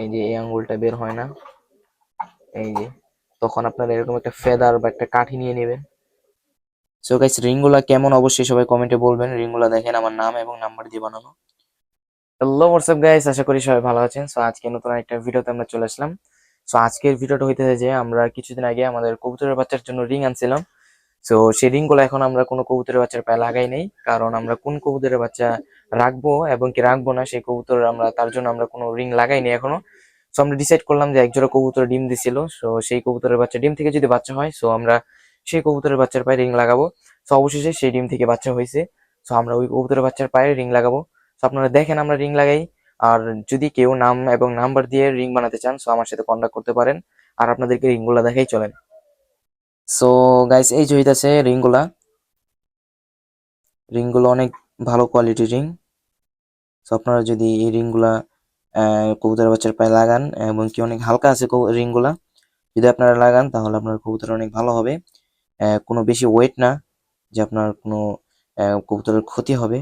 এই যে এই আঙ্গুলটা বের হয় না, এই যে তখন আপনারা এরকম একটা ফেদার বা একটা কাঠি নিয়ে নেবেন। সো গাইস, রিংগুলা কেমন অবশ্যই সবাই কমেন্টে বলবেন। রিংগুলা দেখেন আমার নাম এবং নাম্বার দিয়ে বানানো। হ্যালো হোয়াটসঅ্যাপ গাইস, আশা করি সবাই ভালো আছেন। সো আজকে নতুন একটা ভিডিওতে আমরা চলে আসলাম। সো আজকের ভিডিওটা হইতেছে যে আমরা কিছুদিন আগে আমাদের কবুতরের বাচ্চার জন্য রিং আনছিলাম। সো সেই রিং গুলো এখন আমরা কোনো কবুতরের বাচ্চার পায়ে লাগাই নাই, কারণ আমরা কোন কবুতরের বাচ্চা রাখবো এবং কি রাখবো না সেই কবুতর আমরা তার জন্য আমরা কোনো রিং লাগাইনি এখনো। সো আমরা ডিসাইড করলাম যে একজোড়া কবুতর ডিম দিছিল, সো সেই কবুতরের বাচ্চা ডিম থেকে যদি বাচ্চা হয়, সো আমরা সেই কবুতরের বাচ্চার পায়ে রিং লাগাবো। সো অবশেষে সেই ডিম থেকে বাচ্চা হয়েছে, সো আমরা ওই কবুতরের বাচ্চার পায়ে রিং লাগাবো। সো আপনারা দেখেন আমরা রিং লাগাই। আর যদি কেউ নাম এবং নাম্বার দিয়ে রিং বানাতে চান, সো আমার সাথে কন্ট্যাক্ট করতে পারেন। আর আপনাদেরকে রিং গুলা দেখাই চলেন। সো গাইস, এই যে হইতাছে রিংগুলো অনেক ভালো কোয়ালিটির রিং। সো আপনারা যদি এই রিংগুলা কবুতরের বাচ্চার পায়ে লাগান, এবং কি অনেক হালকা আছে রিংগুলা, যদি আপনারা লাগান তাহলে আপনার কবুতর অনেক ভালো হবে। কোনো বেশি ওয়েট না যে আপনার কোনো কবুতরের ক্ষতি হবে।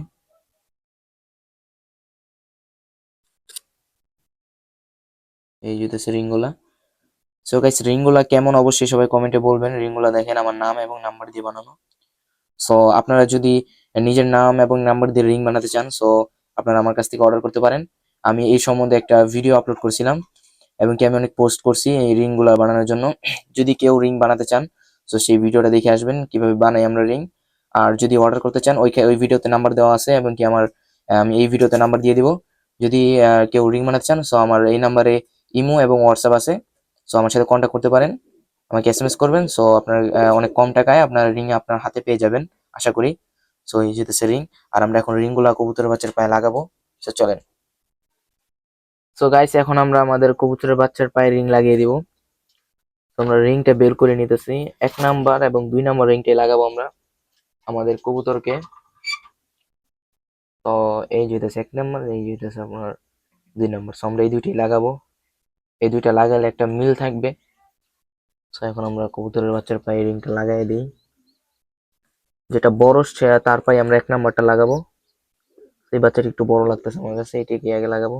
এই হইতাছে রিংগুলা। সো গাইস, রিংগুলা কেমন অবশ্যই সবাই কমেন্টে বলবেন। রিংগুলা দেখেন আমার নাম এবং নাম্বার দিয়ে বানানো। সো আপনারা যদি নিজের নাম এবং নাম্বার দিয়ে রিং বানাতে চান, সো আপনারা আমার কাছ থেকে অর্ডার করতে পারেন। আমি এই সম্বন্ধে একটা ভিডিও আপলোড করছিলাম, এবং কি আমি অনেক পোস্ট করছি এই রিং গুলা বানানোর জন্য। যদি কেউ রিং বানাতে চান, তো সেই ভিডিওটা দেখে আসবেন কিভাবে বানাই আমরা রিং। আর যদি অর্ডার করতে চান, ওই ভিডিওতে নাম্বার দেওয়া আছে, এবং কি আমার আমি এই ভিডিওতে নাম্বার দিয়ে দিব। যদি কেউ রিং বানাতে চান, সো আমার এই নাম্বারে ইমো এবং হোয়াটসঅ্যাপ আছে, সো আমার সাথে কন্ট্যাক্ট করতে পারেন। আমাকে এসএমএস করবেন, সো আপনার অনেক কম টাকায় আপনার রিং আপনার হাতে পেয়ে যাবেন আশা করি। সো এই যেতেছে রিং। আর আমরা এখন রিং গুলা কবুতরের বাচ্চার পায়ে লাগাবো। সো চলেন। সো গাইস, এখন আমরা আমাদের কবুতরের বাচ্চার পায়ে রিং লাগিয়ে দিব। তো আমরা রিংটা বের করে নিতেছি। 1 নাম্বার এবং 2 নাম্বার রিংটাই লাগাবো আমরা আমাদের কবুতরকে। তো এই যেতেছে 1 নাম্বার, এই যেতেছে আপনার 2 নাম্বার। সো আমরা এই দুইটাই লাগাবো। এই দুইটা লাগালে একটা মিল থাকবে। তো এখন আমরা কবুতরের বাচ্চার পায়ে রিংটা লাগাই দিই। যেটা বড় তার পায়ে আমরা 1 নাম্বারটা লাগাবো। এই বাচ্চাটা একটু বড় লাগতেছে আমার কাছে, এটাকে আগে লাগাবো।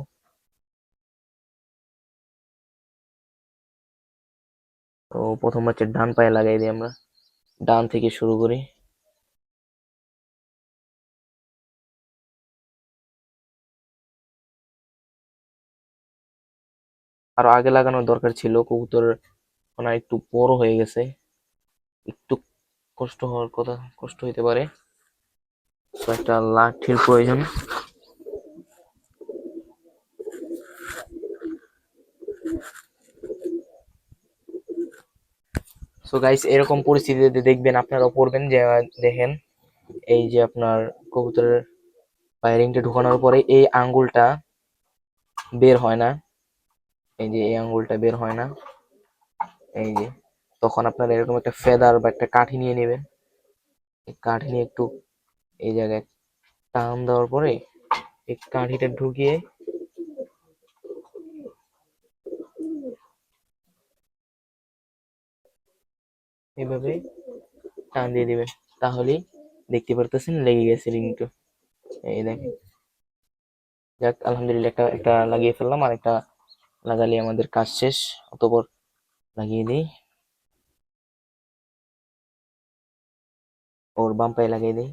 তো প্রথম বাচ্চার ডান পায়ে লাগাই দিই আমরা। ডান থেকে শুরু করি। আরো আগে লাগানোর দরকার ছিল, কবুতর মানে একটু বড় হয়ে গেছে, একটু কষ্ট হওয়ার কথা, কষ্ট হইতে পারে। তো একটা লাঠির প্রয়োজন। সো গাইস, এরকম পরিস্থিতিতে দেখবেন আপনারাও পড়বেন যে দেখেন এই যে আপনার কবুতরের পায়ে রিংটা ঢুকানোর পরে এই আঙ্গুলটা বের হয় না, এই যে এই আঙ্গুলটা বের হয় না, এই যে তখন আপনারা এরকম একটা ফেদার বা একটা কাঠি নিয়ে নেবেন। এই কাঠি নিয়ে একটু এই জায়গায় টান দেওয়ার পরে এই কাঠিটা ঢুকিয়ে এইভাবে টান দিয়ে দিবেন। তাহলেই দেখতে পারতেছেন লেগে গেছে রিংটা। এই দেখেন। যাক, আলহামদুলিল্লাহ, একটা একটা লাগিয়ে ফেললাম। আর একটা লাগালে আমাদের কাজ শেষ। অতঃপর লাগিয়ে দিই। ওর বাম পায়ে লাগিয়ে দিই।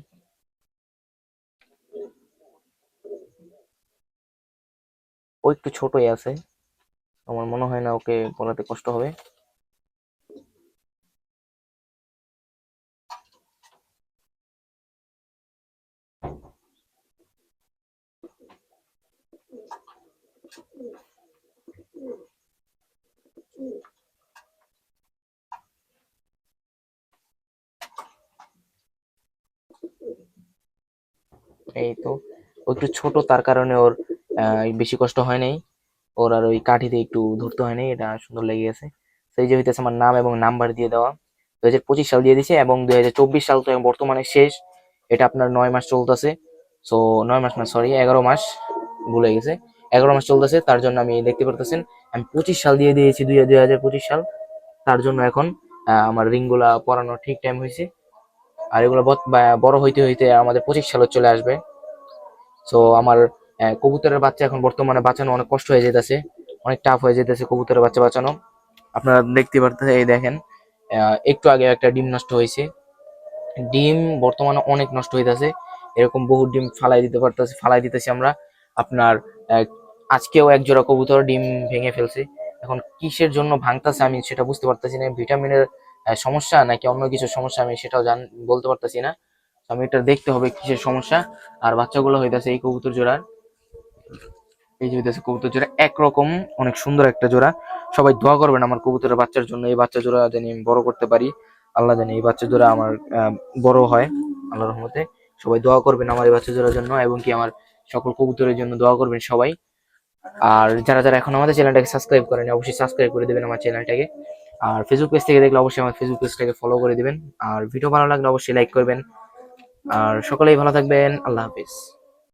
ও একটু ছোটই আছে, আমার মনে হয় না ওকে পড়াতে কষ্ট হবে। এই তো, ও একটু ছোট, তার কারণে ওর বেশি কষ্ট হয় নাই। ওর আর ওই কাঠিতে একটু ধরতে হয় নাই, এটা সুন্দর লেগে গেছে। সেই যে হইতেছে আমার নাম এবং নাম্বার দিয়ে দেওয়া। 2025 সাল দিয়ে দিছে, এবং 2024 সাল তো বর্তমানে শেষ। এটা আপনার 9 মাস চলতেছে। সো 9 মাস না, সরি, 11 মাস, ভুলে গেছে। 11 মাস চলতেছে, তার জন্য আমি দেখতে পারতেছেন আমি 25 সাল দিয়ে দিয়েছি, 2025 সাল। তার জন্য এখন আমার রিং গুলা পরানোর ঠিক টাইম হয়েছে। আর এগুলো বড় হইতে হইতে আমাদের 25 সালে চলে আসবে। সো আমার কবুতরের বাচ্চা এখন বর্তমানে বাঁচানো অনেক কষ্ট হয়ে যেতেছে। অনেক টাফ হয়ে যেতেছে কবুতরের বাচ্চা বাঁচানো। আপনারা দেখতে পারতেছেন, এই দেখেন একটু আগে একটা ডিম নষ্ট হয়েছে। ডিম বর্তমানে অনেক নষ্ট হইতেছে, এরকম বহু ডিম ফালাই দিতেছি আমরা। আপনার আহ, আজকেও এক জোড়া কবুতর ডিম ভেঙে ফেলছে। এখন কিসের জন্য ভাঙতাছে আমি সেটা বুঝতে পারতেছি না, ভিটামিনের সমস্যা নাকি অন্য কিছু সমস্যা আমি সেটাও বলতে পারতেছি না। তো আমি এটা দেখতে হবে কিসের সমস্যা। আর বাচ্চাগুলো হইতাছে এই কবুতর জোড়ার, এই যে হইতাছে কবুতর জোড়া একরকম, অনেক সুন্দর একটা জোড়া। সবাই দোয়া করবেন আমার কবুতরের বাচ্চার জন্য, এই বাচ্চা জোড়া জানি আমি বড় করতে পারি। আল্লাহ জানি এই বাচ্চা জোড়া আমার বড় হয় আল্লাহর রহমতে। সবাই দোয়া করবেন আমার এই বাচ্চা জোড়ার জন্য, এবং কি আমার সকল কবুতরের জন্য দোয়া করবেন সবাই। আর যারা যারা এখন আমাদের চ্যানেলটাকে সাবস্ক্রাইব করেন অবশ্যই সাবস্ক্রাইব করে দেবেন আমার চ্যানেলটাকে। আর ফেসবুক পেজ থেকে দেখলে অবশ্যই আমার ফেসবুক পেজটাকে ফলো করে দিবেন। আর ভিডিও ভালো লাগলে অবশ্যই লাইক করবেন। আর সকলেই ভালো থাকবেন, আল্লাহ হাফিজ।